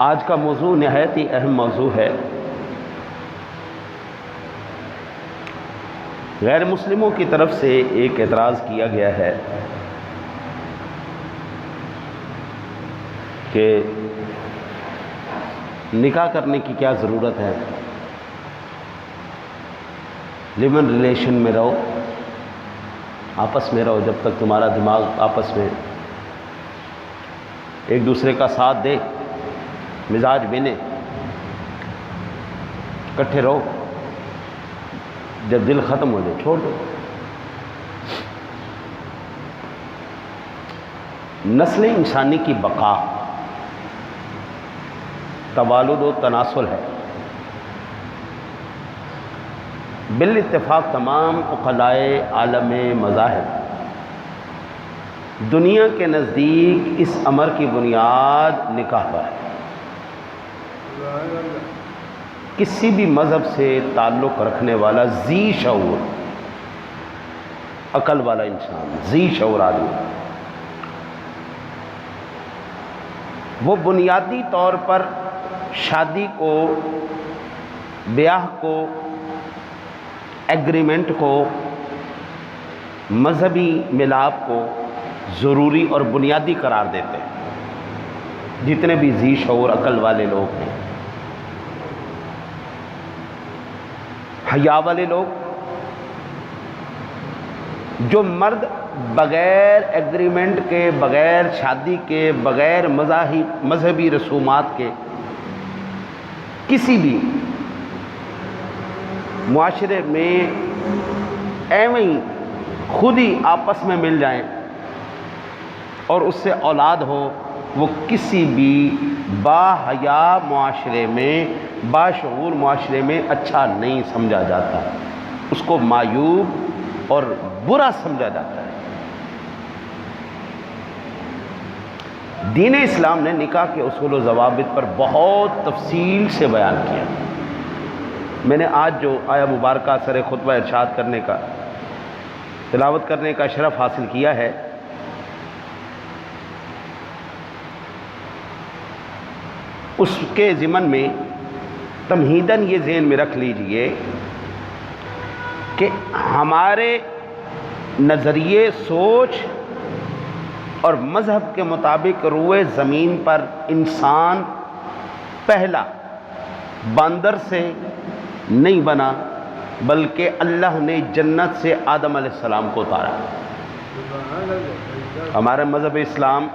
آج کا موضوع نہایت ہی اہم موضوع ہے۔ غیر مسلموں کی طرف سے ایک اعتراض کیا گیا ہے کہ نکاح کرنے کی کیا ضرورت ہے، لیون ریلیشن میں رہو، آپس میں رہو، جب تک تمہارا دماغ آپس میں ایک دوسرے کا ساتھ دے، مزاج بنے، اکٹھے رہو، جب دل ختم ہو جائے چھوڑ دو۔ نسل انسانی کی بقا توالد و تناسل ہے۔ بالاتفاق تمام عقلائے عالم مذاہب دنیا کے نزدیک اس امر کی بنیاد نکاح پر ہے۔ کسی بھی مذہب سے تعلق رکھنے والا ذی شعور، عقل والا انسان، ذی شعور آدمی، وہ بنیادی طور پر شادی کو، بیاہ کو، ایگریمنٹ کو، مذہبی ملاپ کو ضروری اور بنیادی قرار دیتے ہیں۔ جتنے بھی ذی شعور عقل والے لوگ ہیں، حیا والے لوگ، جو مرد بغیر ایگریمنٹ کے، بغیر شادی کے، بغیر مذہبی رسومات کے کسی بھی معاشرے میں ایویں ہی خود ہی آپس میں مل جائیں اور اس سے اولاد ہو، وہ کسی بھی باحیا معاشرے میں، باشعور معاشرے میں اچھا نہیں سمجھا جاتا، اس کو معیوب اور برا سمجھا جاتا ہے۔ دین اسلام نے نکاح کے اصول و ضوابط پر بہت تفصیل سے بیان کیا۔ میں نے آج جو آیہ مبارکہ سر خطبہ ارشاد کرنے کا، تلاوت کرنے کا شرف حاصل کیا ہے، اس کے ضمن میں تمہیداً یہ ذہن میں رکھ لیجئے کہ ہمارے نظریے، سوچ اور مذہب کے مطابق روئے زمین پر انسان پہلا باندر سے نہیں بنا، بلکہ اللہ نے جنت سے آدم علیہ السلام کو اتارا۔ ہمارا مذہب اسلام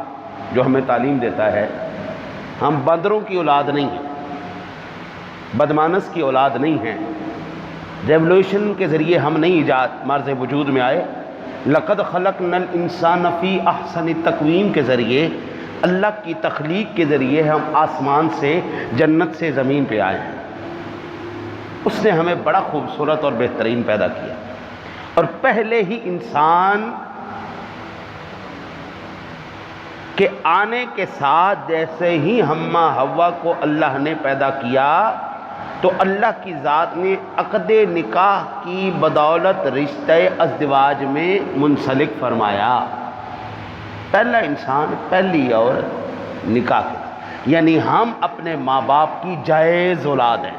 جو ہمیں تعلیم دیتا ہے، ہم باندروں کی اولاد نہیں ہیں، بدمانس کی اولاد نہیں ہیں، ریولوشن کے ذریعے ہم نہیں ایجاد مارز وجود میں آئے۔ لقد خلقنا الانسان فی احسن تقویم کے ذریعے، اللہ کی تخلیق کے ذریعے ہم آسمان سے، جنت سے زمین پہ آئے ہیں۔ اس نے ہمیں بڑا خوبصورت اور بہترین پیدا کیا، اور پہلے ہی انسان کے آنے کے ساتھ جیسے ہی حمّا حوا کو اللہ نے پیدا کیا، تو اللہ کی ذات نے عقد نکاح کی بدولت رشتہ ازدواج میں منسلک فرمایا۔ پہلا انسان، پہلی عورت نکاح کی، یعنی ہم اپنے ماں باپ کی جائز اولاد ہیں۔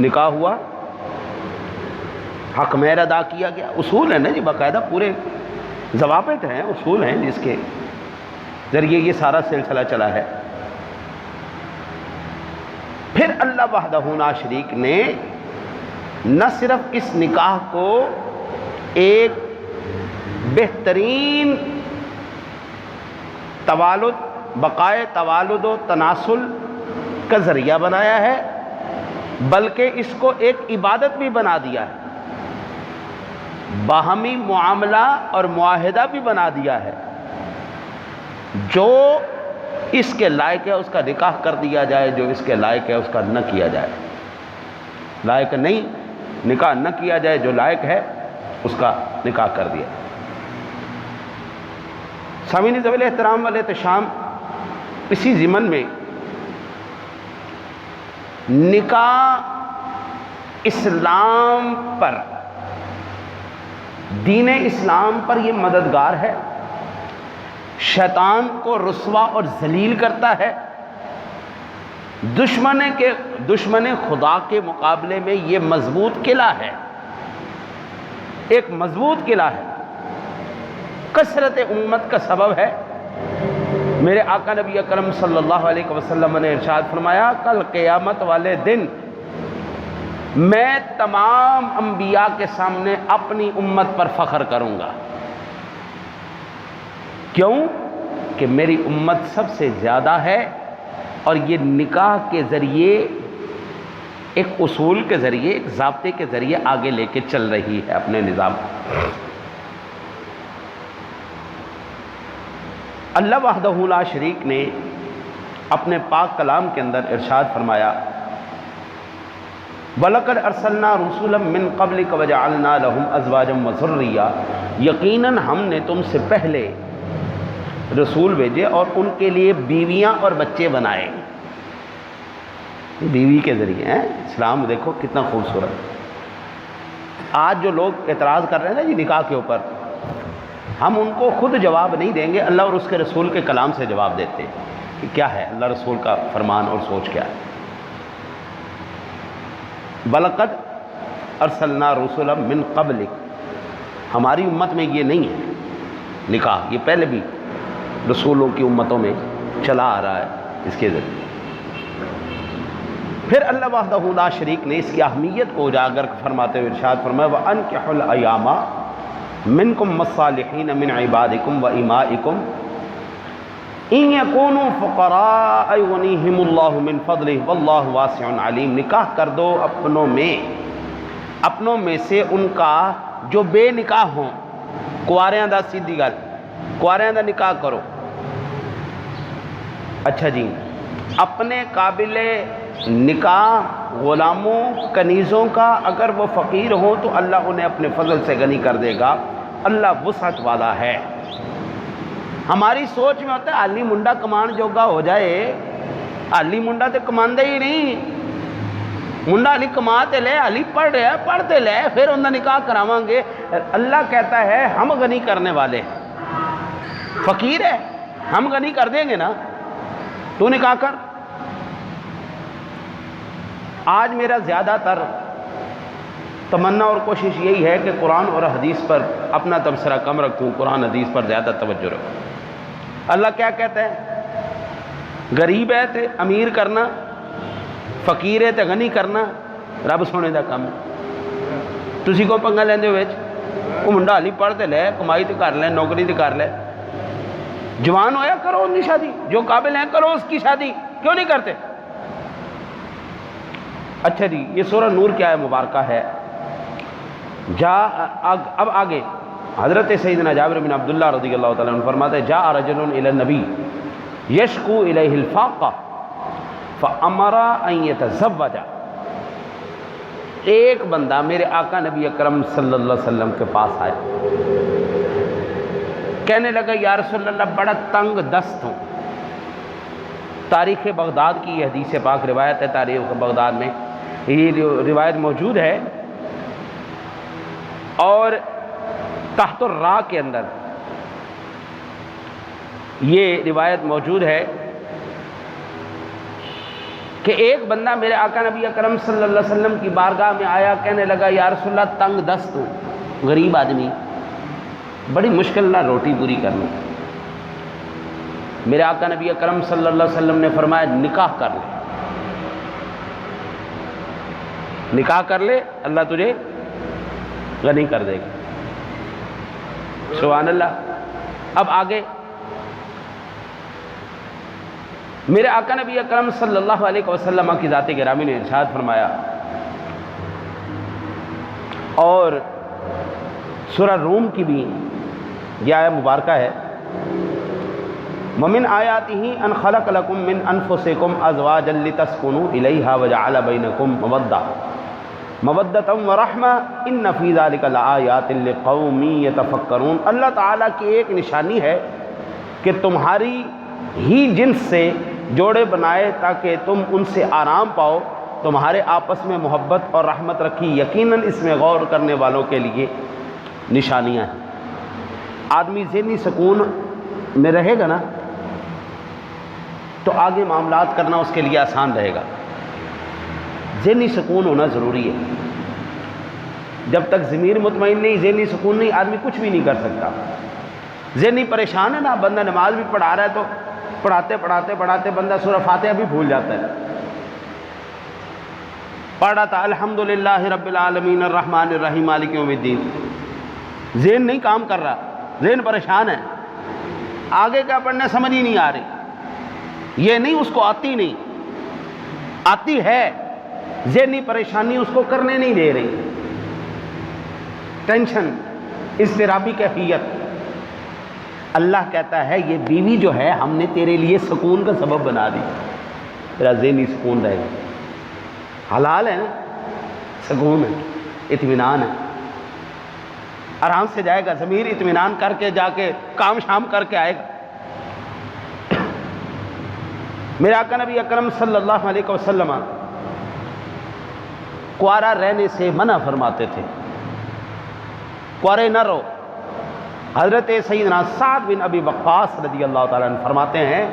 نکاح ہوا، حق مہر ادا کیا گیا، اصول ہے نا جی، باقاعدہ پورے ضوابط ہیں، اصول ہیں جس کے ذریعے یہ سارا سلسلہ چلا ہے۔ پھر اللہ وحدہ لا شریک نے نہ صرف اس نکاح کو ایک بہترین توالد، بقائے توالد و تناسل کا ذریعہ بنایا ہے، بلکہ اس کو ایک عبادت بھی بنا دیا ہے، باہمی معاملہ اور معاہدہ بھی بنا دیا ہے۔ جو اس کے لائق ہے اس کا نکاح کر دیا جائے، جو اس کے لائق ہے اس کا نہ کیا جائے، لائق نہیں نکاح نہ کیا جائے، جو لائق ہے اس کا نکاح کر دیا۔ سامعین ذویل احترام والاحتشام، اسی ضمن میں نکاح اسلام پر، دین اسلام پر یہ مددگار ہے شیطان کو رسوا اور ذلیل کرتا ہے، دشمن خدا کے مقابلے میں یہ مضبوط قلعہ ہے، ایک مضبوط قلعہ ہے، کثرت امت کا سبب ہے۔ میرے آقا نبی اکرم صلی اللہ علیہ وسلم نے ارشاد فرمایا، کل قیامت والے دن میں تمام انبیاء کے سامنے اپنی امت پر فخر کروں گا۔ کیوں؟ کہ میری امت سب سے زیادہ ہے، اور یہ نکاح کے ذریعے، ایک اصول کے ذریعے، ایک ضابطے کے ذریعے آگے لے کے چل رہی ہے اپنے نظام۔ اللہ وحدہ لا شریک نے اپنے پاک کلام کے اندر ارشاد فرمایا، وَلَقَدْ أَرْسَلْنَا رُسُلًا مِّن قَبْلِكَ وَجَعَلْنَا لَهُمْ أَزْوَاجًا وَذُرِّيَّةً، یقیناً ہم نے تم سے پہلے رسول بھیجے اور ان کے لیے بیویاں اور بچے بنائے۔ بیوی کے ذریعے اسلام دیکھو کتنا خوبصورت۔ آج جو لوگ اعتراض کر رہے ہیں نا جی نکاح کے اوپر، ہم ان کو خود جواب نہیں دیں گے، اللہ اور اس کے رسول کے کلام سے جواب دیتے ہیں کہ کیا ہے اللہ رسول کا فرمان اور سوچ کیا ہے۔ وَلَقَدْ أَرْسَلْنَا رُسُلًا مِّن قَبْلِكَ، ہماری امت میں یہ نہیں ہے نکاح، یہ پہلے بھی رسولوں کی امتوں میں چلا آ رہا ہے اس کے ذریعے۔ پھر اللہ وحدہ لا شریک نے اس کی اہمیت کو اجاگر فرماتے ہوئے ارشاد فرمایا، وَأَنكِحُوا الْأَيَامَ مِنكُمْ وَالصَّالِحِينَ مِنْ عِبَادِكُمْ وَإِمَائِكُمْ إِن يَكُونُوا فُقَرَاءَ يُغْنِيهِمُ اللَّهُ مِنْ فَضْلِهِ وَاللَّهُ وَاسِعٌ عَلِيمٌ، نکاح کر دو اپنوں میں سے ان کا جو بے نکاح ہوں، کواریاں دا سیدھی گل، کواریاں دا نکاح کرو۔ اچھا جی، اپنے قابل نکاح غلاموں کنیزوں کا اگر وہ فقیر ہوں تو اللہ انہیں اپنے فضل سے غنی کر دے گا، اللہ وسعت والا ہے۔ ہماری سوچ میں ہوتا ہے علی منڈا کمان جوگا ہو جائے، علی منڈا تے کماندے ہی نہیں، منڈا علی کماتے لے، علی پڑھ رہا ہے پڑھتے لے، پھر انہوں نے نکاح کراواں گے۔ اللہ کہتا ہے ہم غنی کرنے والے، فقیر ہے ہم غنی کر دیں گے نا، تو نکاح کر۔ آج میرا زیادہ تر تمنا اور کوشش یہی ہے کہ قرآن اور حدیث پر اپنا تبصرہ کم رکھوں، قرآن حدیث پر زیادہ توجہ رکھوں۔ اللہ کیا کہتا ہے؟ غریب ہے تے امیر کرنا، فقیر ہے تے غنی کرنا رب سونے دا کم ہے۔ تسی کو پنگا لیندے ہو وچ؟ وہ منڈا علی پڑھتے لے، کمائی تے کر لے، نوکری تے کر لے، جوان ہویا کرو ان کی شادی، جو قابل ہیں کرو اس کی شادی، کیوں نہیں کرتے؟ اچھا جی، یہ سورہ نور کیا ہے مبارکہ ہے۔ اب آگے حضرت سیدنا جابر بن عبداللہ رضی اللہ تعالیٰ عنہ فرماتے ہیں، جاء رجل الی النبی یشکو الیہ الفاقہ فامر ان یتزوج، ایک بندہ میرے آقا نبی اکرم صلی اللہ علیہ وسلم کے پاس آیا، کہنے لگا یا رسول اللہ بڑا تنگ دست ہوں۔ تاریخ بغداد کی یہ حدیث پاک روایت ہے، تاریخ بغداد میں یہ روایت موجود ہے، اور تحت الراء کے اندر یہ روایت موجود ہے کہ ایک بندہ میرے آقا نبی اکرم صلی اللہ علیہ وسلم کی بارگاہ میں آیا، کہنے لگا یا رسول اللہ تنگ دست ہوں، غریب آدمی، بڑی مشکل نہ روٹی پوری کرنی۔ میرے آقا نبی اکرم صلی اللہ علیہ وسلم نے فرمایا نکاح کر لے، نکاح کر لے، اللہ تجھے غنی کر دے گا۔ سبحان اللہ۔ اب آگے میرے آقا نبی اکرم صلی اللہ علیہ وسلم کی ذات گرامی نے ارشاد فرمایا، اور سورہ روم کی بھی یہ آیت مبارکہ ہے، وَمِنْ آيَاتِهِ أَنْ خَلَقَ لَكُم مِّنْ أَنفُسِكُمْ أَزْوَاجًا لِتَسْكُنُوا إِلَيْهَا وَجَعَلَ بَيْنَكُم مَّوَدَّةً وَرَحْمَةً إِنَّ فِي ذَلِكَ لَآيَاتٍ لِقَوْمٍ يَتَفَكَّرُونَ۔ اللہ تعالیٰ کی ایک نشانی ہے کہ تمہاری ہی جنس سے جوڑے بنائے تاکہ تم ان سے آرام پاؤ، تمہارے آپس میں محبت اور رحمت رکھی، یقیناً اس میں غور کرنے والوں کے لیے نشانیاں ہیں۔ آدمی ذہنی سکون میں رہے گا نا تو آگے معاملات کرنا اس کے لیے آسان رہے گا۔ ذہنی سکون ہونا ضروری ہے۔ جب تک ضمیر مطمئن نہیں، ذہنی سکون نہیں، آدمی کچھ بھی نہیں کر سکتا۔ ذہنی پریشان ہے نا، بندہ نماز بھی پڑھا رہا ہے تو پڑھاتے بندہ سورہ فاتحہ بھی بھول جاتا ہے۔ پڑھا تھا الحمدللہ رب العالمین الرحمن الرحیم مالک یوم الدین، ذہن نہیں کام کر رہا، ذہن پریشان ہے، آگے کیا پڑھنا سمجھ ہی نہیں آ رہی۔ یہ نہیں اس کو آتی نہیں، آتی ہے، ذہنی پریشانی اس کو کرنے نہیں دے رہی، ٹینشن، اضطرابی کیفیت۔ اللہ کہتا ہے یہ بیوی جو ہے ہم نے تیرے لیے سکون کا سبب بنا دی، تیرا ذہنی سکون رہے گا۔ حلال ہے نا، سکون ہے، اطمینان ہے، آرام سے جائے گا، ضمیر اطمینان کر کے جا کے کام شام کر کے آئے گا۔ میرے آقا نبی اکرم صلی اللہ علیہ وسلم کوارا رہنے سے منع فرماتے تھے، کوارے نہ رہو۔ حضرت سیدنا سعد بن ابی وقاص رضی اللہ تعالیٰ عنہ فرماتے ہیں،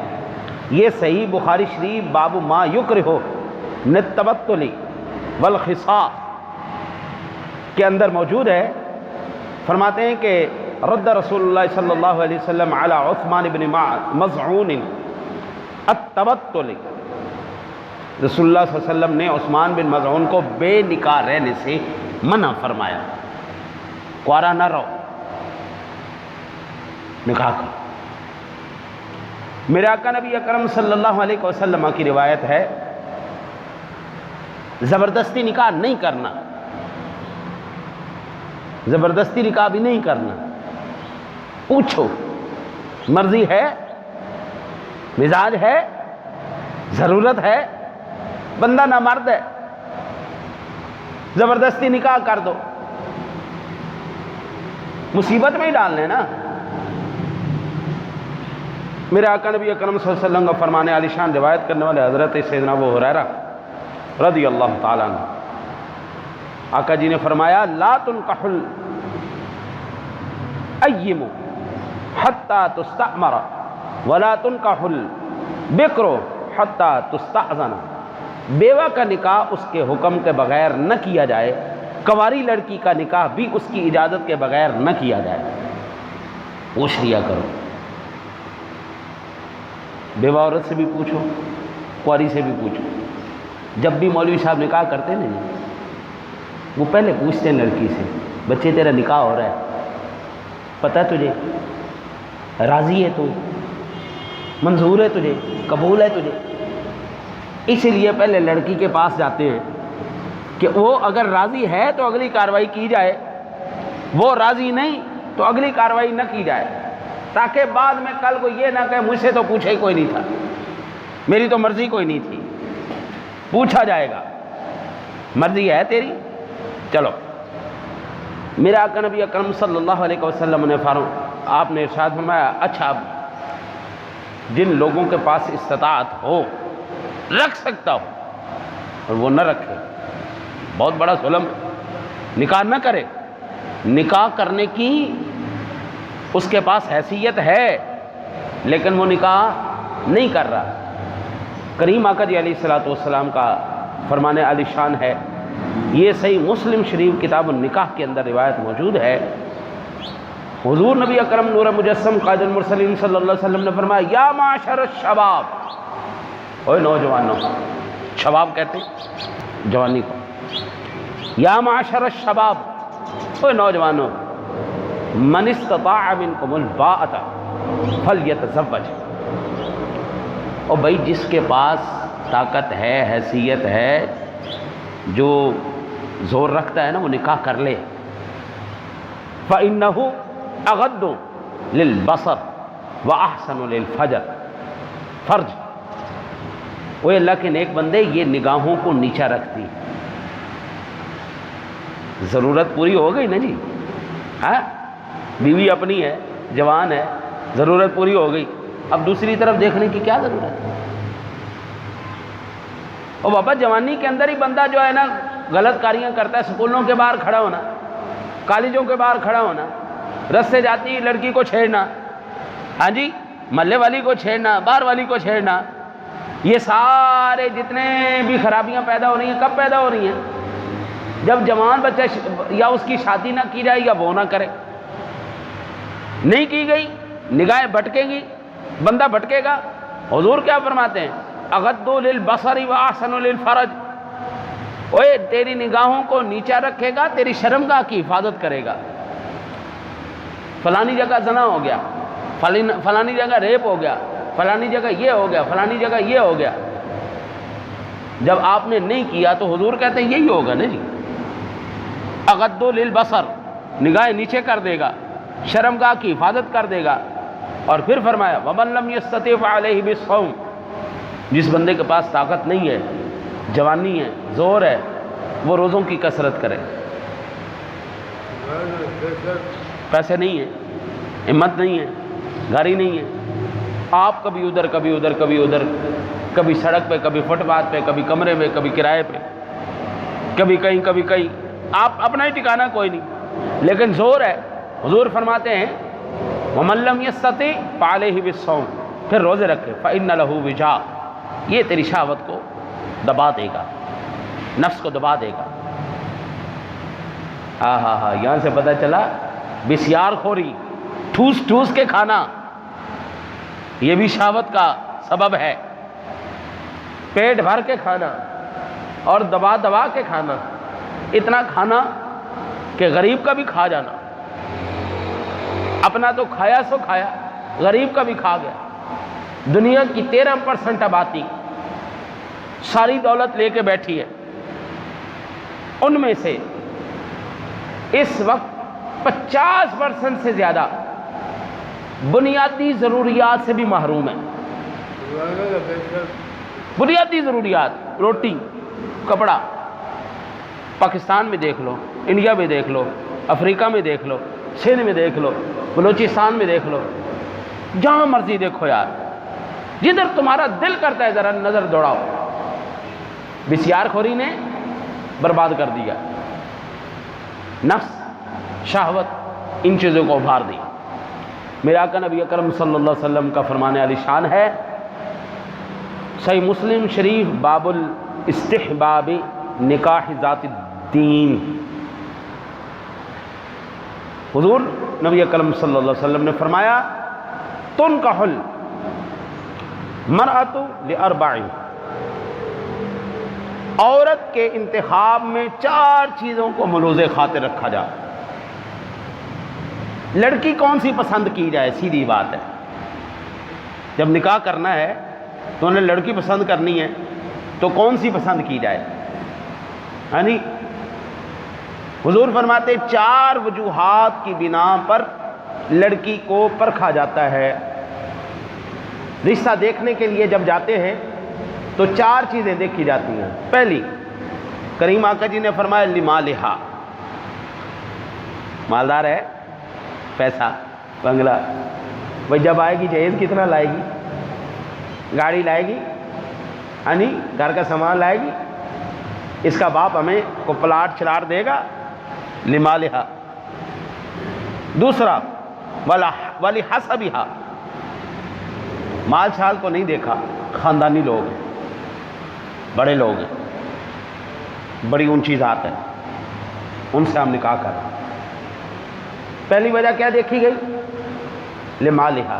یہ صحیح بخاری شریف باب ما یکرہ من التبتل والخصاء کے اندر موجود ہے۔ فرماتے ہیں کہ رد رسول اللہ صلی اللہ علیہ وسلم علی عثمان بن مظعون التبتل، رسول اللہ صلی اللہ علیہ وسلم نے عثمان بن مظعون کو بے نکاح رہنے سے منع فرمایا، کوارا نہ رہو، نکاح کرو۔ میرے آقا نبی اکرم صلی اللہ علیہ وسلم کی روایت ہے، زبردستی نکاح نہیں کرنا، زبردستی نکاح بھی نہیں کرنا، پوچھو، مرضی ہے، مزاج ہے، ضرورت ہے، بندہ نہ مرد ہے، زبردستی نکاح کر دو، مصیبت میں ہی ڈالنے نا۔ میرے آقا نبی اکرم صلی اللہ علیہ وسلم کا فرمان عالی شان روایت کرنے والے حضرت سیدنا ابو ہریرہ رضی اللہ تعالیٰ عنہ، آقا جی نے فرمایا لا تنکح الایم حتی تستعمر ولا تنکح البکر حتی تستأذن، بیوہ کا نکاح اس کے حکم کے بغیر نہ کیا جائے، کنواری لڑکی کا نکاح بھی اس کی اجازت کے بغیر نہ کیا جائے۔ پوچھ لیا کرو، بیوہ عورت سے بھی پوچھو، کنواری سے بھی پوچھو۔ جب بھی مولوی صاحب نکاح کرتے ہیں نا، وہ پہلے پوچھتے ہیں لڑکی سے، بچے تیرا نکاح ہو رہا ہے، پتہ ہے تجھے، راضی ہے تو، منظور ہے تجھے، قبول ہے تجھے؟ اسی لیے پہلے لڑکی کے پاس جاتے ہیں کہ وہ اگر راضی ہے تو اگلی کارروائی کی جائے، وہ راضی نہیں تو اگلی کارروائی نہ کی جائے، تاکہ بعد میں کل کو یہ نہ کہ مجھ سے تو پوچھے کوئی نہیں تھا، میری تو مرضی کوئی نہیں تھی۔ پوچھا جائے گا، مرضی ہے تیری، چلو۔ میرے آقا نبی اکرم صلی اللہ علیہ وسلم نے آپ نے ارشاد فرمایا، اچھا جن لوگوں کے پاس استطاعت ہو، رکھ سکتا ہو، اور وہ نہ رکھے، بہت بڑا ظلم، نکاح نہ کرے، نکاح کرنے کی اس کے پاس حیثیت ہے لیکن وہ نکاح نہیں کر رہا۔ کریم آقا جی علیہ الصلوۃ والسلام کا فرمان عالی شان ہے، یہ صحیح مسلم شریف کتاب النکاح کے اندر روایت موجود ہے۔ حضور نبی اکرم نور مجسم قائد المرسلین صلی اللہ علیہ وسلم نے فرمایا، یا معاشر الشباب، اوے نوجوانوں، شباب کہتے ہیں جوانی کو، یا معاشر الشباب، اوے نوجوانوں، من استطاع منکم الباءۃ فلیتزوج، اور بھائی جس کے پاس طاقت ہے، حیثیت ہے، جو زور رکھتا ہے نا، وہ نکاح کر لے۔ فَإِنَّهُ أَغَضُّ لِلْبَصَرِ وَأَحْسَنُ لِلْفَرْجِ، وہ اللہ کے نیک بندے، یہ نگاہوں کو نیچا رکھتی، ضرورت پوری ہو گئی نا جی، ہاں، بیوی اپنی ہے، جوان ہے، ضرورت پوری ہو گئی، اب دوسری طرف دیکھنے کی کیا ضرورت ہے؟ اور بابا جوانی کے اندر ہی بندہ جو ہے نا غلط کاریاں کرتا ہے، سکولوں کے باہر کھڑا ہونا، کالجوں کے باہر کھڑا ہونا، رستے جاتی لڑکی کو چھیڑنا، ہاں جی، محلے والی کو چھیڑنا، باہر والی کو چھیڑنا، یہ سارے جتنے بھی خرابیاں پیدا ہو رہی ہیں کب پیدا ہو رہی ہیں؟ جب جوان بچہ یا اس کی شادی نہ کی جائے یا وہ نہ کرے، نہیں کی گئی نگاہیں بھٹکے گی، بندہ بھٹکے گا۔ حضور کیا فرماتے ہیں؟ اغضوا للبصر واحسنوا للفرج، اوے تیری نگاہوں کو نیچا رکھے گا، تیری شرمگاہ کی حفاظت کرے گا۔ فلانی جگہ زنا ہو گیا، فلانی جگہ ریپ ہو گیا، فلانی جگہ یہ ہو گیا، فلانی جگہ یہ ہو گیا، جب آپ نے نہیں کیا تو حضور کہتے ہیں یہی ہوگا نا جی، اغضوا للبصر، نگاہیں نیچے کر دے گا، شرمگاہ کی حفاظت کر دے گا۔ اور پھر فرمایا وَمَن لَّمْ يَسْتَطِعْ فَعَلَيْهِ بِالصَّوْمِ، جس بندے کے پاس طاقت نہیں ہے، جوانی ہے، زور ہے، وہ روزوں کی کثرت کرے۔ پیسے نہیں ہیں، ہمت نہیں ہے، گاڑی نہیں ہے، آپ کبھی ادھر کبھی ادھر کبھی ادھر، کبھی سڑک پہ کبھی فٹ پاتھ پہ کبھی کمرے میں کبھی کرائے پہ، کبھی کہیں، آپ اپنا ہی ٹھکانا کوئی نہیں، لیکن زور ہے۔ حضور فرماتے ہیں وَمَن لَّمْ يَسْتَطِعْ فَعَلَيْهِ بِالصَّوْمِ، پھر روزے رکھے، فَإِنَّ لَهُ وِجَاء، یہ تیری شہوت کو دبا دے گا، نفس کو دبا دے گا۔ یہاں سے پتہ چلا بسیار خوری، ٹھوس ٹھوس کے کھانا، یہ بھی شہوت کا سبب ہے۔ پیٹ بھر کے کھانا اور دبا دبا کے کھانا، اتنا کھانا کہ غریب کا بھی کھا جانا، اپنا تو کھایا سو کھایا، غریب کا بھی کھا گیا۔ دنیا کی 13% آبادی ساری دولت لے کے بیٹھی ہے، ان میں سے اس وقت 50% سے زیادہ بنیادی ضروریات سے بھی محروم ہے۔ بنیادی ضروریات، روٹی، کپڑا، پاکستان میں دیکھ لو، انڈیا میں دیکھ لو، افریقہ میں دیکھ لو، سندھ میں دیکھ لو، بلوچستان میں دیکھ لو، جہاں مرضی دیکھو یار، جدھر تمہارا دل کرتا ہے ذرا نظر دوڑاؤ، بسیار خوری نے برباد کر دیا، نفس، شہوت، ان چیزوں کو ابھار دیا۔ میرے آقا نبی اکرم صلی اللہ علیہ وسلم کا فرمان علی شان ہے، صحیح مسلم شریف، باب الاستحباب نکاح ذات الدین۔ حضور نبی اکرم صلی اللہ علیہ وسلم نے فرمایا تنکح المرأۃ لاربع، عورت کے انتخاب میں 4 چیزوں کو ملوز خاطر رکھا جا۔ لڑکی کون سی پسند کی جائے؟ سیدھی بات ہے، جب نکاح کرنا ہے تو انہیں لڑکی پسند کرنی ہے تو کون سی پسند کی جائے؟ یعنی حضور فرماتے 4 وجوہات کی بنا پر لڑکی کو پرکھا جاتا ہے۔ رشتہ دیکھنے کے لیے جب جاتے ہیں تو 4 چیزیں دیکھی جاتی ہیں۔ پہلی، کریم آقا جی نے فرمایا لمالہا، مالدار ہے، پیسہ، بنگلہ، بھائی جب آئے گی جہیز کتنا لائے گی؟ گاڑی لائے گی، یعنی گھر کا سامان لائے گی، اس کا باپ ہمیں کو پلاٹ چلاٹ دے گا، لمالہا۔ دوسرا ولحسبہا، مال شال کو نہیں دیکھا، خاندانی لوگ ہیں، بڑے لوگ ہیں، بڑی اونچی ذات ہے، ان سے ہم نکاح کر۔ پہلی وجہ کیا دیکھی گئی؟ لمالہا،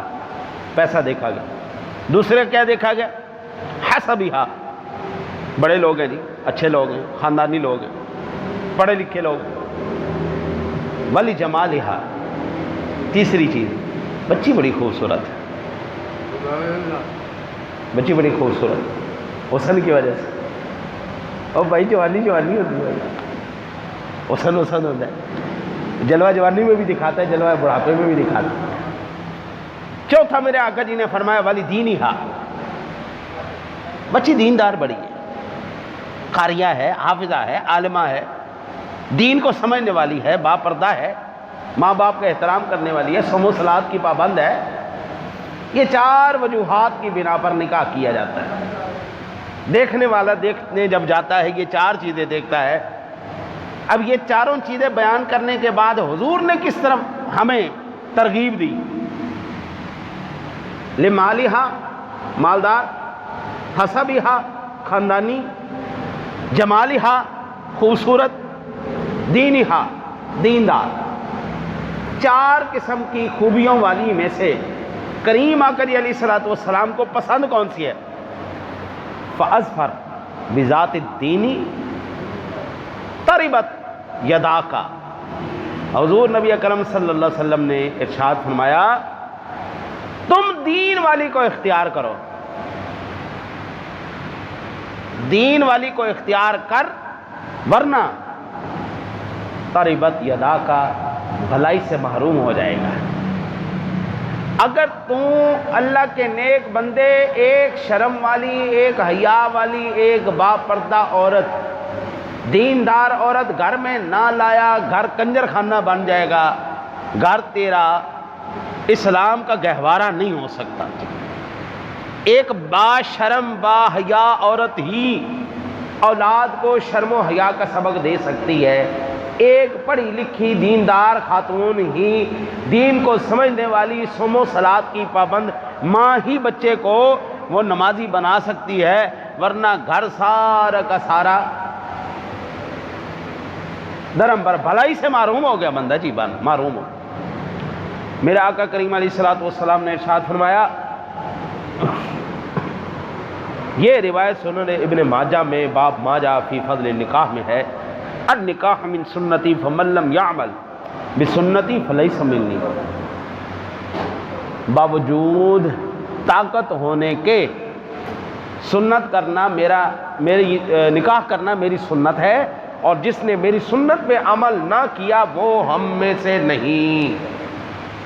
پیسہ دیکھا گیا۔ دوسرے کیا دیکھا گیا؟ حسبہا، بڑے لوگ ہیں جی، اچھے لوگ ہیں، خاندانی لوگ ہیں، پڑھے لکھے لوگ ہیں۔ ولجمالہا، تیسری چیز، بچی بڑی خوبصورت ہے، بچی بڑی خوبصورت، حسن کی وجہ سے۔ اور بھائی جوانی جوانی ہوتی ہے، حسن حسن ہوتا ہے، جلوہ جوانی میں بھی دکھاتا ہے، جلوہ بڑھاپے میں بھی دکھاتا ہے۔ چوتھا میرے آقا جی نے فرمایا ولدینہا، بچی دیندار بڑی ہے، قاریہ ہے، حافظہ ہے، عالمہ ہے، دین کو سمجھنے والی ہے، با پردہ ہے، ماں باپ کا احترام کرنے والی ہے، صوم و صلات کی پابند ہے۔ یہ 4 وجوہات کی بنا پر نکاح کیا جاتا ہے۔ دیکھنے والا دیکھنے جب جاتا ہے یہ 4 چیزیں دیکھتا ہے۔ اب یہ 4 چیزیں بیان کرنے کے بعد حضور نے کس طرف ہمیں ترغیب دی؟ لمالہا مالدار، حسبہا خاندانی، جمالہا خوبصورت، دینہا دیندار۔ 4 قسم کی خوبیوں والی میں سے کریم آقا علیہ الصلوۃ والسلام کو پسند کون سی ہے؟ فاظفر بذات الدین تربت یداک۔ حضور نبی اکرم صلی اللہ علیہ وسلم نے ارشاد فرمایا تم دین والی کو اختیار کرو، دین والی کو اختیار کر، ورنہ تربت یداک، بھلائی سے محروم ہو جائے گا۔ اگر تم اللہ کے نیک بندے، ایک شرم والی، ایک حیا والی، ایک با پردہ عورت، دیندار عورت گھر میں نہ لایا، گھر کنجر خانہ بن جائے گا، گھر تیرا اسلام کا گہوارہ نہیں ہو سکتا۔ ایک با شرم با حیا عورت ہی اولاد کو شرم و حیا کا سبق دے سکتی ہے، ایک پڑھی لکھی دیندار خاتون ہی دین کو سمجھنے والی صوم و صلات کی پابند ماں ہی بچے کو وہ نمازی بنا سکتی ہے، ورنہ گھر سارا کا سارا درم پر بھلائی سے محروم ہو گیا بندہ، جی محروم ہو۔ میرے آقا کریم علیہ الصلوۃ والسلام نے ارشاد فرمایا، یہ روایت سنن ابن ماجہ میں باب ماجہ فی فضل النکاح میں ہے، النکاح من سنتی فمن لم یعمل بسنتی فلیس منی۔ باوجود طاقت ہونے کے سنت کرنا میری نکاح کرنا میری سنت ہے، اور جس نے میری سنت پہ عمل نہ کیا وہ ہم میں سے نہیں۔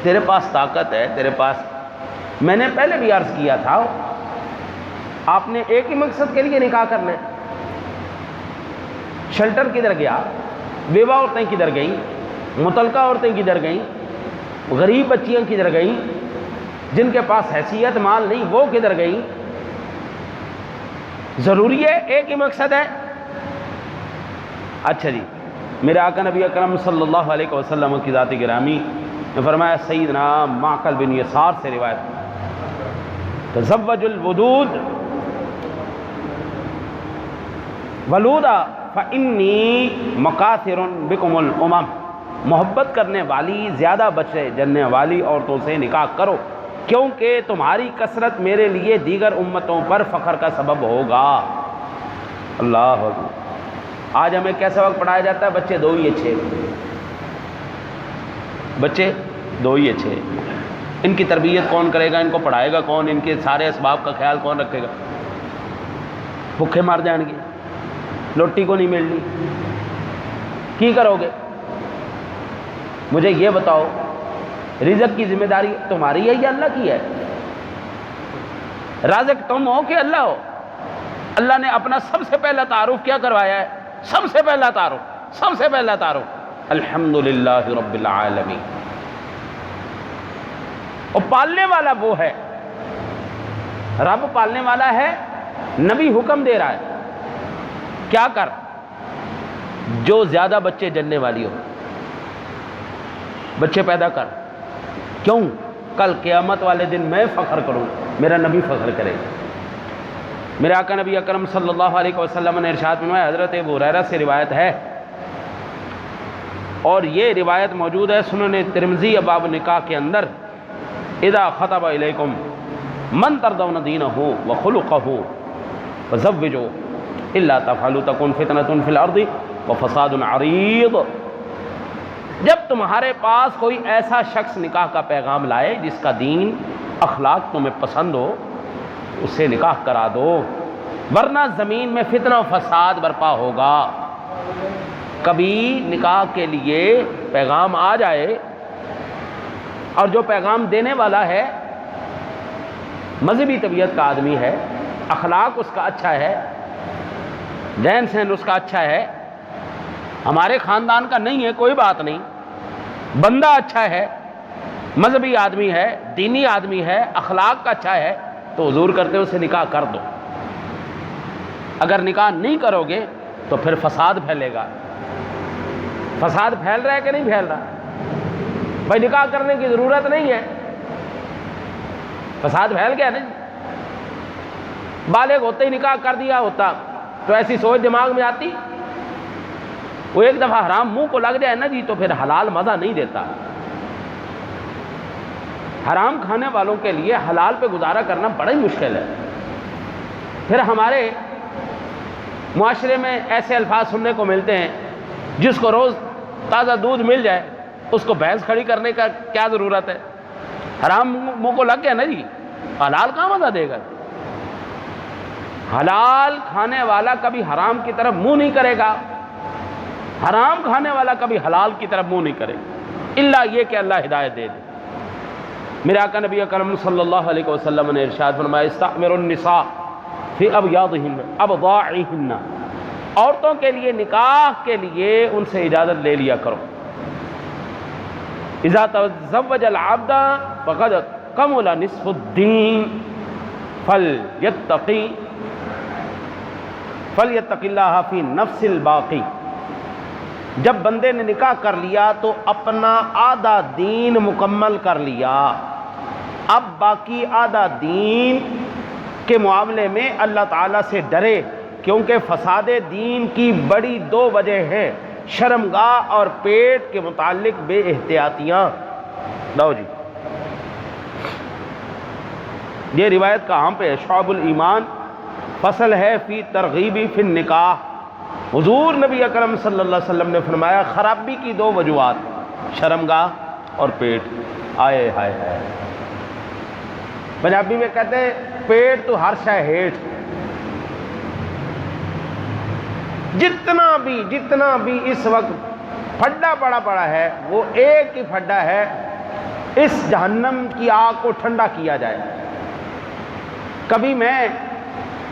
تیرے پاس طاقت ہے، تیرے پاس، میں نے پہلے بھی عرض کیا تھا، آپ نے ایک ہی مقصد کے لیے نکاح کرنا ہے۔ شیلٹر کدھر گیا؟ بیوہ عورتیں کدھر گئیں؟ مطلقہ عورتیں کدھر گئیں؟ غریب بچیاں کدھر گئیں؟ جن کے پاس حیثیت مال نہیں وہ کدھر گئیں؟ ضروری ہے، ایک ہی مقصد ہے۔ اچھا جی، میرے آقا نبی اکرم صلی اللہ علیہ وسلم کی ذات گرامی نے فرمایا، سیدنا معقل بن یسار سے روایت، تزوج الودود ولودا فانی مکاثر بکم الامم، محبت کرنے والی، زیادہ بچے جننے والی عورتوں سے نکاح کرو، کیونکہ تمہاری کثرت میرے لیے دیگر امتوں پر فخر کا سبب ہوگا۔ اللہ اکبر۔ آج ہمیں کیسا وقت پڑھایا جاتا ہے؟ بچے 2 ہی اچھے، بچے 2 ہی اچھے، ان کی تربیت کون کرے گا؟ ان کو پڑھائے گا کون؟ ان کے سارے اسباب کا خیال کون رکھے گا؟ بھوکے مار جائیں گے، روٹی کو نہیں ملنی، کی کرو گے؟ مجھے یہ بتاؤ، رزق کی ذمہ داری تمہاری ہے یا اللہ کی ہے؟ رازق تم ہو کہ اللہ ہو؟ اللہ نے اپنا سب سے پہلا تعارف کیا کروایا ہے؟ سب سے پہلا تعارف الحمدللہ رب العالمین۔ اور پالنے والا وہ ہے، رب پالنے والا ہے، نبی حکم دے رہا ہے، کیا کر؟ جو زیادہ بچے جننے والی ہو، بچے پیدا کر۔ کیوں؟ کل قیامت والے دن میں فخر کروں، میرا نبی فخر کرے گا۔ میرے آقا نبی اکرم صلی اللہ علیہ وسلم نے ارشاد فرمایا، حضرت ابو ہریرہ سے روایت ہے، اور یہ روایت موجود ہے سنن ترمذی باب نکاح کے اندر، اذا خطب الیکم من ترضون دینہ وخلقہ فزوجوا الا تفعلوا تکن فتنۃ فی الارض وفساد عریض۔ جب تمہارے پاس کوئی ایسا شخص نکاح کا پیغام لائے جس کا دین اخلاق تمہیں پسند ہو، اس سے نکاح کرا دو، ورنہ زمین میں فتنہ و فساد برپا ہوگا۔ کبھی نکاح کے لیے پیغام آ جائے اور جو پیغام دینے والا ہے مذہبی طبیعت کا آدمی ہے، اخلاق اس کا اچھا ہے، رہن سہن اس کا اچھا ہے، ہمارے خاندان کا نہیں ہے کوئی بات نہیں، بندہ اچھا ہے، مذہبی آدمی ہے، دینی آدمی ہے، اخلاق کا اچھا ہے، تو حضور کرتے اسے نکاح کر دو۔ اگر نکاح نہیں کرو گے تو پھر فساد پھیلے گا۔ فساد پھیل رہا ہے کہ نہیں پھیل رہا؟ بھائی نکاح کرنے کی ضرورت نہیں ہے، فساد پھیل گیا نا جی. بالغ ہوتے ہی نکاح کر دیا ہوتا تو ایسی سوچ دماغ میں آتی. وہ ایک دفعہ حرام منہ کو لگ جائے نا جی تو پھر حلال مزہ نہیں دیتا. حرام کھانے والوں کے لیے حلال پہ گزارا کرنا بڑا ہی مشکل ہے. پھر ہمارے معاشرے میں ایسے الفاظ سننے کو ملتے ہیں, جس کو روز تازہ دودھ مل جائے اس کو بھینس کھڑی کرنے کا کیا ضرورت ہے. حرام منہ کو لگ گیا نا جی, حلال کہاں مزہ دے گا. حلال کھانے والا کبھی حرام کی طرف منہ نہیں کرے گا, حرام کھانے والا کبھی حلال کی طرف منہ نہیں کرے گا, الا یہ کہ اللہ ہدایت دے دے. میرے آقا نبی اکرم صلی اللہ علیہ وسلم نے ارشاد فرمایا استعمروا النساء فی ابیاضہن ابضاعہن, عورتوں کے لیے نکاح کے لیے ان سے اجازت لے لیا کرو. اذا تزوج العبد فقد کمل نصف الدین فلیتق اللہ فی نفس الباقی. جب بندے نے نکاح کر لیا تو اپنا آدھا دین مکمل کر لیا, اب باقی آدھا دین کے معاملے میں اللہ تعالیٰ سے ڈرے, کیونکہ فساد دین کی بڑی دو وجہ ہیں, شرمگاہ اور پیٹ کے متعلق بے احتیاطیاں. لو جی یہ روایت کہاں پہ ہے؟ شعب الایمان فصل ہے فی ترغیبی فی النکاح. حضور نبی اکرم صلی اللہ علیہ وسلم نے فرمایا خرابی کی دو وجوہات, شرمگاہ اور پیٹ. آئے ہائے ہائے, پنجابی میں کہتے ہیں پیٹ تو ہر شے ہیٹ. جتنا بھی اس وقت پھڈا پڑا ہے وہ ایک ہی پھڈا ہے, اس جہنم کی آگ کو ٹھنڈا کیا جائے. کبھی میں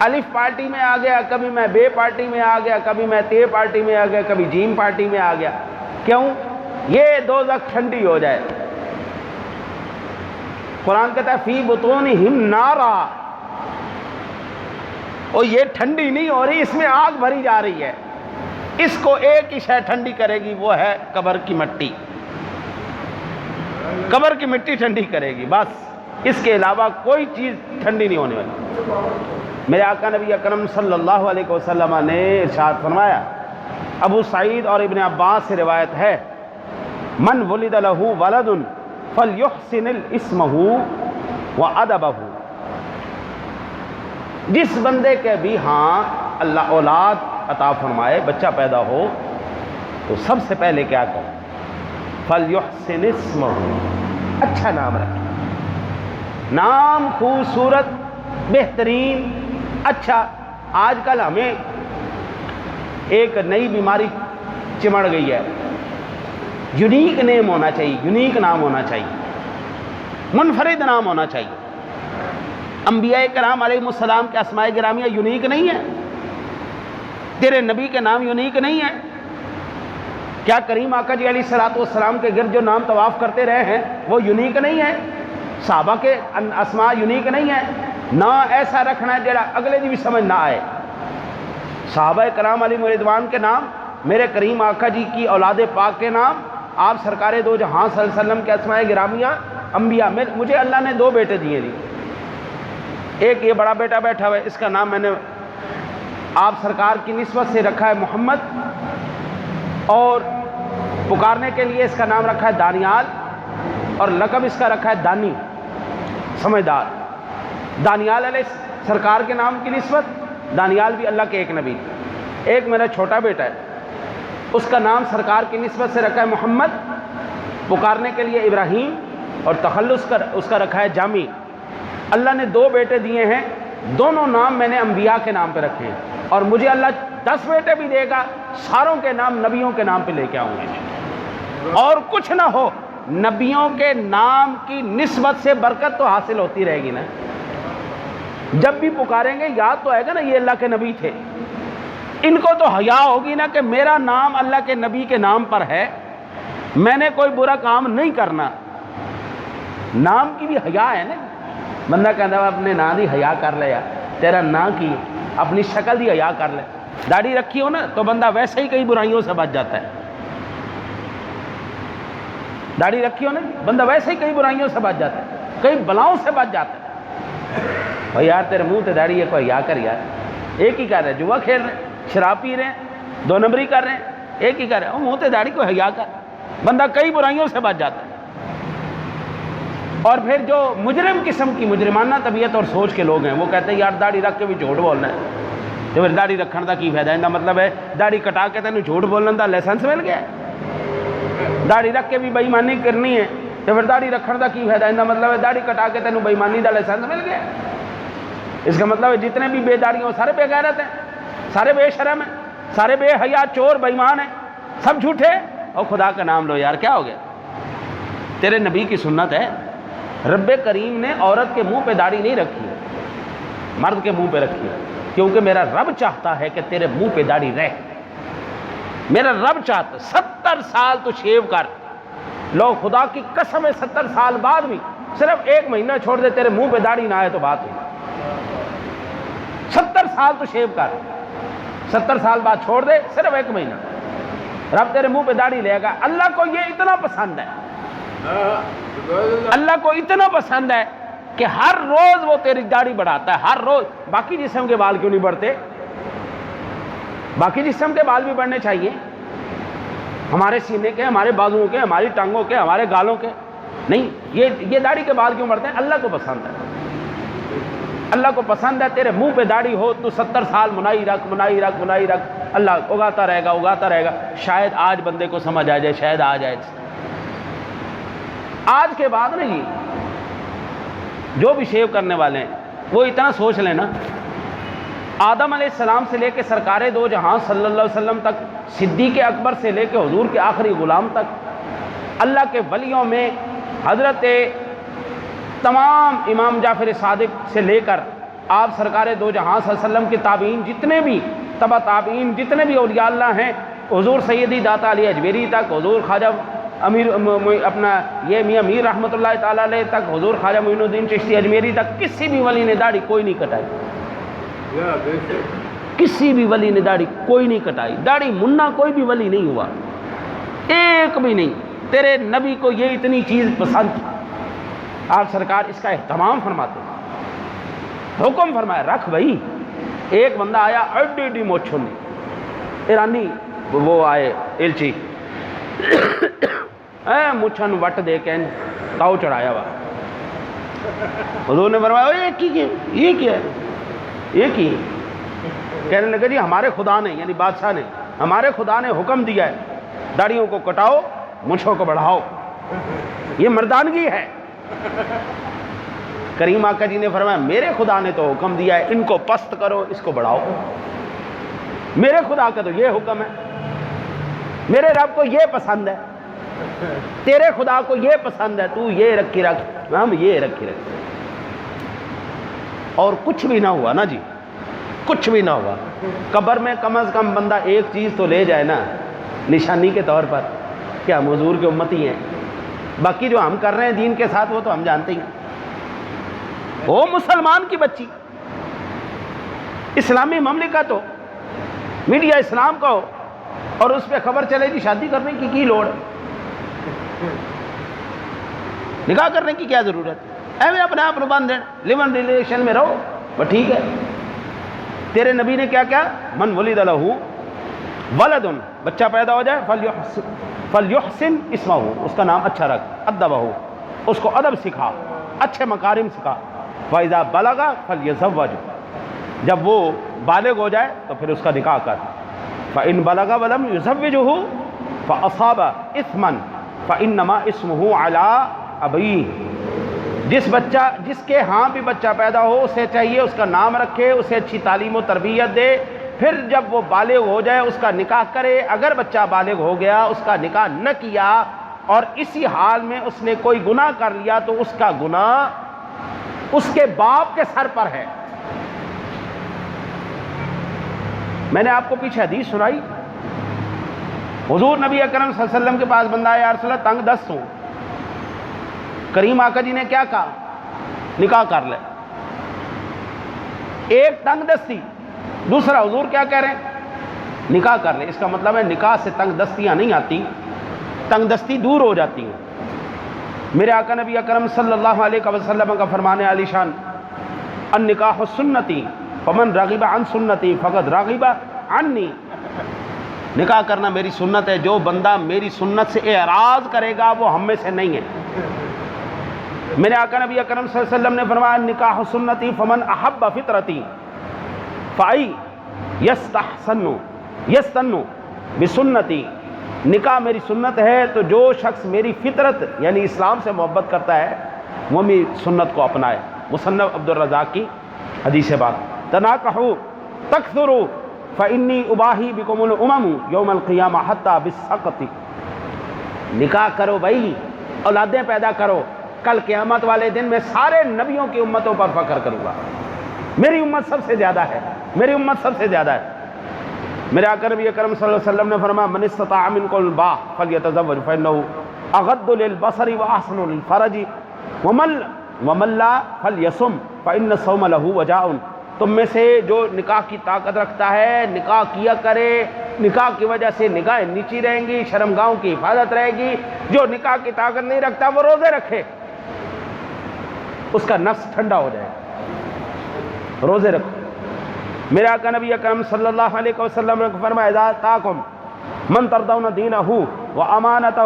الف پارٹی میں آ گیا, کبھی میں بے پارٹی میں آ گیا, کبھی میں تے پارٹی میں آ گیا, کبھی جیم پارٹی میں آ گیا. کیوں؟ یہ دوزخ ٹھنڈی ہو جائے. قرآن کہتا ہے فی بطونہم نارا, اور یہ ٹھنڈی نہیں ہو رہی, اس میں آگ بھری جا رہی ہے. اس کو ایک ہی شے ٹھنڈی کرے گی, وہ ہے قبر کی مٹی. قبر کی مٹی ٹھنڈی کرے گی بس, اس کے علاوہ کوئی چیز ٹھنڈی نہیں ہونے والی. میرے آقا نبی اکرم صلی اللہ علیہ وسلم نے ارشاد فرمایا, ابو سعید اور ابن عباس سے روایت ہے, من ولد له ولد فلیحسن اسمہ وادبہ. جس بندے کے بھی ہاں اللہ اولاد عطا فرمائے, بچہ پیدا ہو, تو سب سے پہلے کیا کرے؟ فلیحسن اسمہ, اچھا نام رکھے. نام خوبصورت, بہترین, اچھا. آج کل ہمیں ایک نئی بیماری چمڑ گئی ہے, یونیک نیم ہونا چاہیے, یونیک نام ہونا چاہیے, منفرد نام ہونا چاہیے. انبیاء کرام علیہ السلام کے اسماء گرامیہ یونیک نہیں ہے؟ تیرے نبی کے نام یونیک نہیں ہے کیا؟ کریم آقا جی علیہ الصلوۃ والسلام کے گرد جو نام طواف کرتے رہے ہیں وہ یونیک نہیں ہے؟ صحابہ کے اسماء یونیک نہیں ہے؟ نہ ایسا رکھنا ہے جڑا اگلے دی بھی سمجھ نہ آئے. صحابہ کرام علیہ رضوان کے نام, میرے کریم آقا جی کی اولاد پاک کے نام, آپ سرکار دو جہاں صلی اللہ علیہ وسلم کے اسماء گرامیہ, انبیاء میں مجھے اللہ نے دو بیٹے دیے جی. ایک یہ بڑا بیٹا بیٹھا ہوا ہے, اس کا نام میں نے آپ سرکار کی نسبت سے رکھا ہے محمد, اور پکارنے کے لیے اس کا نام رکھا ہے دانیال, اور لقب اس کا رکھا ہے دانی, سمجھدار. دانیال علیہ سرکار کے نام کی نسبت, دانیال بھی اللہ کے ایک نبی. ایک میرا چھوٹا بیٹا ہے, اس کا نام سرکار کی نسبت سے رکھا ہے محمد, پکارنے کے لیے ابراہیم, اور تخلص اس کا رکھا ہے جامی. اللہ نے دو بیٹے دیے ہیں, دونوں نام میں نے انبیاء کے نام پہ رکھے ہیں, اور مجھے اللہ 10 بیٹے بھی دے گا, ساروں کے نام نبیوں کے نام پہ لے کے آؤں گے. اور کچھ نہ ہو, نبیوں کے نام کی نسبت سے برکت تو حاصل ہوتی رہے گی نا. جب بھی پکاریں گے یاد تو آئے گا نا یہ اللہ کے نبی تھے. ان کو تو حیا ہوگی نا کہ میرا نام اللہ کے نبی کے نام پر ہے, میں نے کوئی برا کام نہیں کرنا. نام کی بھی حیا ہے نا. بندہ کہتا ہے اپنے نام دی حیا کر لے, یار تیرا نام کی, اپنی شکل دی حیا کر لے. داڑھی رکھی ہو نا تو بندہ ویسے ہی کئی برائیوں سے بچ جاتا ہے. داڑھی رکھی ہو نا بندہ ویسے ہی کئی برائیوں سے بچ جاتا ہے, کئی بلاؤں سے بچ جاتا ہے. بھائی یار تیرے منہ تے داڑھی ہے، کوئی حیا کر یار، ایک ہی کر رہے، جوا کھیل رہے ہیں، شراب پی رہے ہیں، 2 نمبری کر رہے ہیں، ایک ہی کر رہے ہیں، منہ تے داڑھی کو حیا کر، بندہ کئی برائیوں سے بچ جاتا ہے۔ اور پھر جو مجرم قسم کی مجرمانہ طبیعت اور سوچ کے لوگ ہیں وہ کہتے ہیں یار داڑھی رکھ کے بھی جھوٹ بولنا ہے، تو پھر داڑھی رکھن دا کی فائدہ؟ ان کا مطلب ہے داڑھی کٹا کے تینوں جھوٹ بولنے دا لائسنس مل گیا ہے، داڑھی رکھ کے بھی بے ایمانی کرنی ہے تو پھر داڑھی رکھن دا کی فائدہ؟ ان کا مطلب ہے داڑھی کٹا کے تینوں بے ایمانی دا لائسنس مل گیا ہے۔ اس کا مطلب ہے جتنے بھی بے داڑھی ہوں سارے بے غیرت ہیں، سارے بے شرم ہیں، سارے بے حیا، چور، بے ایمان ہیں، سب جھوٹے۔ اور خدا کا نام لو یار، کیا ہو گیا؟ تیرے نبی کی سنت ہے، رب کریم نے عورت کے منہ پہ داڑھی نہیں رکھی ہے، مرد کے منہ پہ رکھی ہے، کیونکہ میرا رب چاہتا ہے کہ تیرے منہ پہ داڑھی رہے۔ میرا رب چاہتا 70 سال تو شیو کر لو، خدا کی قسم ہے 70 سال بعد بھی صرف 1 مہینہ چھوڑ دے تیرے منہ پہ داڑھی نہ آئے تو بات ہوئی۔ 70 سال تو شیو کر، 70 سال بعد چھوڑ دے صرف 1 مہینہ، رب تیرے منہ پہ داڑھی لے گا۔ اللہ کو یہ اتنا پسند ہے، اللہ کو اتنا پسند ہے کہ ہر روز وہ تیری داڑھی بڑھاتا ہے، ہر روز۔ باقی جسم کے بال کیوں نہیں بڑھتے؟ باقی جسم کے بال بھی بڑھنے چاہیے، ہمارے سینے کے، ہمارے بازوؤں کے، ہماری ٹانگوں کے، ہمارے گالوں کے، نہیں، یہ داڑھی کے بال کیوں بڑھتے ہیں؟ اللہ کو پسند ہے، اللہ کو پسند ہے تیرے منہ پہ داڑھی ہو، تو 70 سال منائی رکھ، منائی رکھ، منائی رکھ، اللہ اگاتا رہے گا، اگاتا رہے گا۔ شاید آج بندے کو سمجھ آ جائے، شاید آ جائے۔ آج کے بعد نہیں، جو بھی شیو کرنے والے ہیں وہ اتنا سوچ لینا، آدم علیہ السلام سے لے کے سرکار دو جہاں صلی اللہ علیہ وسلم تک، صدیق اکبر سے لے کے حضور کے آخری غلام تک، اللہ کے ولیوں میں حضرت تمام امام جعفر صادق سے لے کر آپ سرکار دو جہاں صلی اللہ علیہ وسلم کے تابعین، جتنے بھی تبع تابعین، جتنے بھی اولیاء اللہ ہیں، حضور سیدی داتا علی اجمیری تک، حضور خواجہ امیر اپنا یہ میاں میر رحمۃ اللہ تعالیٰ علیہ تک، حضور خواجہ معین الدین چشتی اجمیری تک، کسی بھی ولی نے داڑھی کوئی نہیں کٹائی، کسی بھی ولی نے داڑھی کوئی نہیں کٹائی، داڑھی منا کوئی بھی ولی نہیں ہوا، ایک بھی نہیں۔ تیرے نبی کو یہ اتنی چیز پسند، آپ سرکار اس کا اہتمام فرماتے ہیں، حکم فرمایا رکھ بھائی۔ ایک بندہ آیا ایڈی ایڈی موچھن، ایرانی وہ آئے ایلچی، مچھن وٹ دے کے تاؤ چڑھایا ہوا، حضور نے فرمایا یہ کیا ہے، یہ کی؟ کہنے لگے جی ہمارے خدا نے، یعنی بادشاہ نے، ہمارے خدا نے حکم دیا ہے داڑھیوں کو کٹاؤ، مچھوں کو بڑھاؤ، یہ مردانگی ہے۔ کریم آقا جی نے فرمایا میرے خدا نے تو حکم دیا ہے ان کو پست کرو، اس کو بڑھاؤ، میرے خدا کا تو یہ حکم ہے، میرے رب کو یہ پسند ہے، تیرے خدا کو یہ پسند ہے، تو یہ رکھی رکھ، ہم یہ رکھی رکھ۔ اور کچھ بھی نہ ہوا نا جی، کچھ بھی نہ ہوا، قبر میں کم از کم بندہ ایک چیز تو لے جائے نا نشانی کے طور پر کہ ہم حضور کے امتی ہیں۔ باقی جو ہم کر رہے ہیں دین کے ساتھ وہ تو ہم جانتے ہی ہیں۔ وہ مسلمان کی بچی اسلامی مملکت ہو، میڈیا اسلام کا ہو، اور اس پہ خبر چلے گی شادی کرنے کی لوڑ، نکاح کرنے کی کیا ضرورت ہے؟ ایویں اپنے آپ کو باندھ دینا، لیون ریلیشن میں رہو، بس ٹھیک ہے۔ تیرے نبی نے کیا کیا؟ من ولد لہ ولد، بچہ پیدا ہو جائے فلیحسن اسمہ، اس کا نام اچھا رکھ، ادبہ، اس کو ادب سکھا، اچھے مکارم سکھا، فاذا بلغ فلیزوج، جب وہ بالغ ہو جائے تو پھر اس کا نکاح کر، فإن بلغ ولم یزوجہ فأصاب اثما فإنما اسمہ علی ابیہ، جس کے ہاں بھی بچہ پیدا ہو اسے چاہیے اس کا نام رکھے، اسے اچھی تعلیم و تربیت دے، پھر جب وہ بالغ ہو جائے اس کا نکاح کرے۔ اگر بچہ بالغ ہو گیا اس کا نکاح نہ کیا اور اسی حال میں اس نے کوئی گناہ کر لیا تو اس کا گناہ اس کے باپ کے سر پر ہے۔ میں نے آپ کو پیچھے حدیث سنائی، حضور نبی اکرم صلی اللہ علیہ وسلم کے پاس بندہ آیا، یا رسول اللہ تنگ دست ہوں، کریم آقا جی نے کیا کہا؟ نکاح کر لے۔ ایک تنگ دستی، دوسرا حضور کیا کہہ رہے ہیں؟ نکاح کر لے۔ اس کا مطلب ہے نکاح سے تنگ دستیاں نہیں آتی، تنگ دستی دور ہو جاتی ہیں۔ میرے آقا نبی اکرم صلی اللہ علیہ وسلم کا فرمان عالی شان، النکاح سنتی فمن رغب عن سنتی فقد رغب عنی، نکاح کرنا میری سنت ہے، جو بندہ میری سنت سے اعراض کرے گا وہ ہم میں سے نہیں ہے۔ میرے آقا نبی اکرم صلی اللہ علیہ وسلم نے فرمایا نکاح سنتی فمن احب فطرتی فائی یستن بسنتی، نکاح میری سنت ہے تو جو شخص میری فطرت یعنی اسلام سے محبت کرتا ہے وہ میری سنت کو اپنائے۔ مصنف عبدالرزاق کی حدیث بات، تناکحوا تکثروا فانی اباہی بکم الامم یوم القیامہ حتی بالسقط، نکاح کرو بھائی، اولادیں پیدا کرو، کل قیامت والے دن میں سارے نبیوں کی امتوں پر فخر کروں گا، میری امت سب سے زیادہ ہے، میری امت سب سے زیادہ ہے۔ میرے آقا نبی اکرم صلی اللہ علیہ وسلم نے فرمایا من استطاع منکم الباء فلیتزوج فانه اغض للبصر واحسن للفرج ومن لا فلیصم فان الصوم له وجاء، تم میں سے جو نکاح کی طاقت رکھتا ہے نکاح کیا کرے، نکاح کی وجہ سے نگاہیں نیچی رہیں گی، شرمگاہوں کی حفاظت رہے گی۔ جو نکاح کی طاقت نہیں رکھتا وہ روزے رکھے، اس کا نفس ٹھنڈا ہو جائے، روزے رکھو۔ میرے آقا نبی اکرم صلی اللہ علیہ وسلم نے فرمایا اذا اتاکم من ترضون دینہ وامانتہ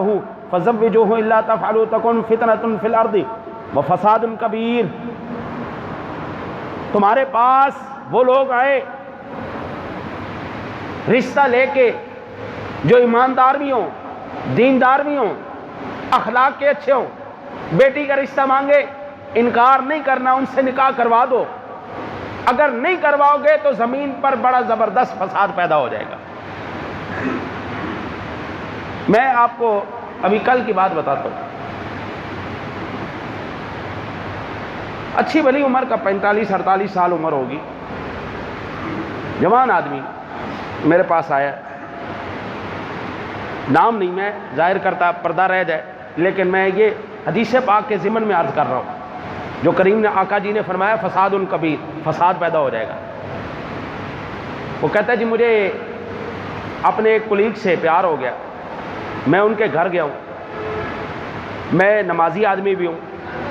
فزوجوہ الا تفعلوا تکن فتنۃ فی الارض وفساد کبیر، تمہارے پاس وہ لوگ آئے رشتہ لے کے جو ایماندار بھی ہوں، دیندار بھی ہوں، اخلاق کے اچھے ہوں، بیٹی کا رشتہ مانگے، انکار نہیں کرنا، ان سے نکاح کروا دو، اگر نہیں کرواؤ گے تو زمین پر بڑا زبردست فساد پیدا ہو جائے گا۔ میں آپ کو ابھی کل کی بات بتاتا ہوں، اچھی بھلی عمر کا 45-48 سال عمر ہوگی، جوان آدمی میرے پاس آیا، نام نہیں میں ظاہر کرتا پردہ رہ جائے، لیکن میں یہ حدیث پاک کے ضمن میں عرض کر رہا ہوں، جو کریم نے آقا جی نے فرمایا فساد کبیر، فساد پیدا ہو جائے گا۔ وہ کہتا ہے جی مجھے اپنے ایک کلیگ سے پیار ہو گیا، میں ان کے گھر گیا ہوں، میں نمازی آدمی بھی ہوں،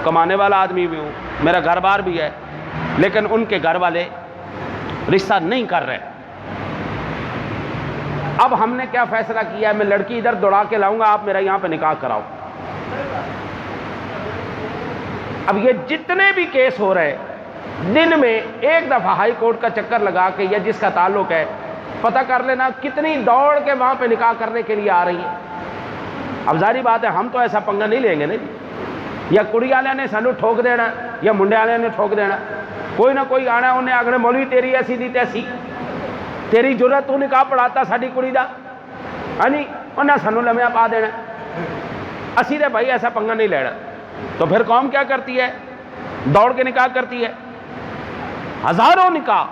کمانے والا آدمی بھی ہوں، میرا گھر بار بھی ہے، لیکن ان کے گھر والے رشتہ نہیں کر رہے۔ اب ہم نے کیا فیصلہ کیا ہے، میں لڑکی ادھر دوڑا کے لاؤں گا، آپ میرا یہاں پہ نکاح کراؤ۔ اب یہ جتنے بھی کیس ہو رہے دن میں ایک دفعہ ہائی کورٹ کا چکر لگا کے یا جس کا تعلق ہے پتہ کر لینا کتنی دوڑ کے وہاں پہ نکاح کرنے کے لیے آ رہی ہیں۔ اب ظاہری بات ہے ہم تو ایسا پنگا نہیں لیں گے نا، یا کڑی والے نے سانو ٹھوک دینا یا منڈے والے نے ٹھوک دینا، کوئی نہ کوئی آنا انہیں آگے مولوی تیری ایسی دی تیسی، تیری ضرورت تو نکاح پڑھاتا ساری کڑی دا، ہاں جی انہیں سانو لمحہ پا دینا، اسی دے بھائی ایسا پنگا نہیں لینا۔ تو پھر قوم کیا کرتی ہے، دوڑ کے نکاح کرتی ہے، ہزاروں نکاح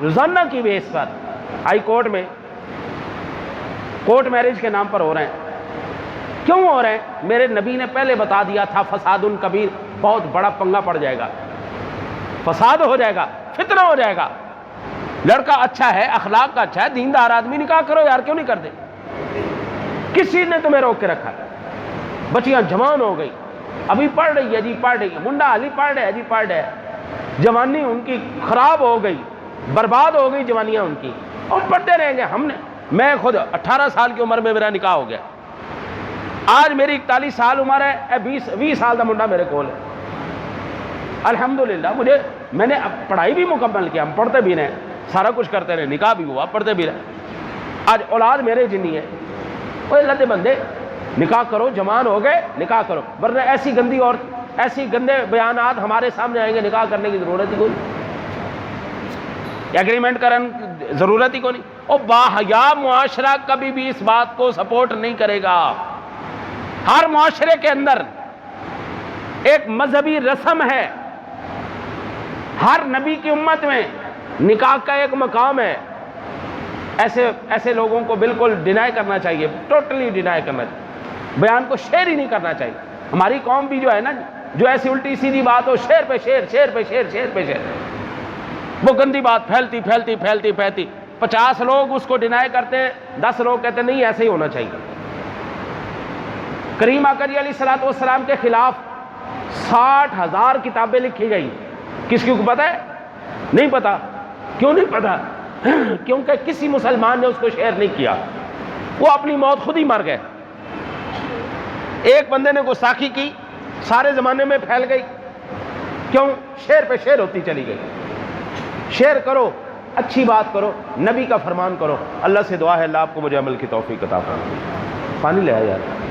روزانہ کی بیس پر ہائی کورٹ میں کورٹ میرج کے نام پر ہو رہے ہیں۔ کیوں ہو رہے ہیں؟ میرے نبی نے پہلے بتا دیا تھا فساد کبیر، بہت بڑا پنگا پڑ جائے گا، فساد ہو جائے گا، فتنہ ہو جائے گا۔ لڑکا اچھا ہے، اخلاق کا اچھا ہے، دیندار آدمی، نکاح کرو یار، کیوں نہیں کرتے؟ کسی نے تمہیں روک کے رکھا؟ بچیاں جوان ہو گئی، ابھی پڑھ رہی ہے جی، پڑھ رہی ہے، منڈا علی پڑھ رہے ہے جی، پڑھ رہے ہے، جوانی ان کی خراب ہو گئی، برباد ہو گئی جوانیاں ان کی، اور پڑھتے رہیں گے۔ میں خود 18 سال کی عمر میں میرا نکاح ہو گیا، آج میری 41 سال عمر ہے، 20 سال کا منڈا میرے کول ہے، الحمدللہ۔ میں نے پڑھائی بھی مکمل کیا، ہم پڑھتے بھی رہے، سارا کچھ کرتے رہے، نکاح بھی ہوا، پڑھتے بھی رہے، آج اولاد میرے جنی ہے۔ وہ اللہ دے بندے نکاح کرو، جوان ہو گئے نکاح کرو، ورنہ ایسی گندی اور ایسی گندے بیانات ہمارے سامنے آئیں گے، نکاح کرنے کی ضرورت ہی کوئی، ایگریمنٹ کرنے ضرورت ہی کوئی نہیں۔ اور باحیا معاشرہ کبھی بھی اس بات کو سپورٹ نہیں کرے گا۔ ہر معاشرے کے اندر ایک مذہبی رسم ہے، ہر نبی کی امت میں نکاح کا ایک مقام ہے، ایسے لوگوں کو بالکل ڈینائی کرنا چاہیے، ٹوٹلی ڈینائی کرنا چاہیے، بیان کو شیئر ہی نہیں کرنا چاہیے۔ ہماری قوم بھی جو ہے نا، جو ایسی الٹی سیدھی بات ہو، شیر پہ شیر، شیر پہ شیر، شیر پہ شیر، وہ گندی بات پھیلتی پھیلتی پھیلتی پھیلتی، 50 لوگ اس کو ڈینائی کرتے ہیں، 10 لوگ کہتے ہیں نہیں ایسے ہی ہونا چاہیے۔ کریم آقا علیہ الصلوۃ والسلام کے خلاف 60,000 کتابیں لکھی گئی، کس کی پتہ ہے؟ نہیں پتا. کیوں نہیں پتا؟ کیونکہ کسی مسلمان نے اس کو شیئر نہیں کیا. وہ اپنی موت خود ہی مر گئے. ایک بندے نے گستاخی کی، سارے زمانے میں پھیل گئی. کیوں؟ شعر پہ شعر ہوتی چلی گئی. شعر کرو، اچھی بات کرو، نبی کا فرمان کرو. اللہ سے دعا ہے اللہ آپ کو مجھے عمل کی توفیق عطا فرمائے. پانی لے آ یار.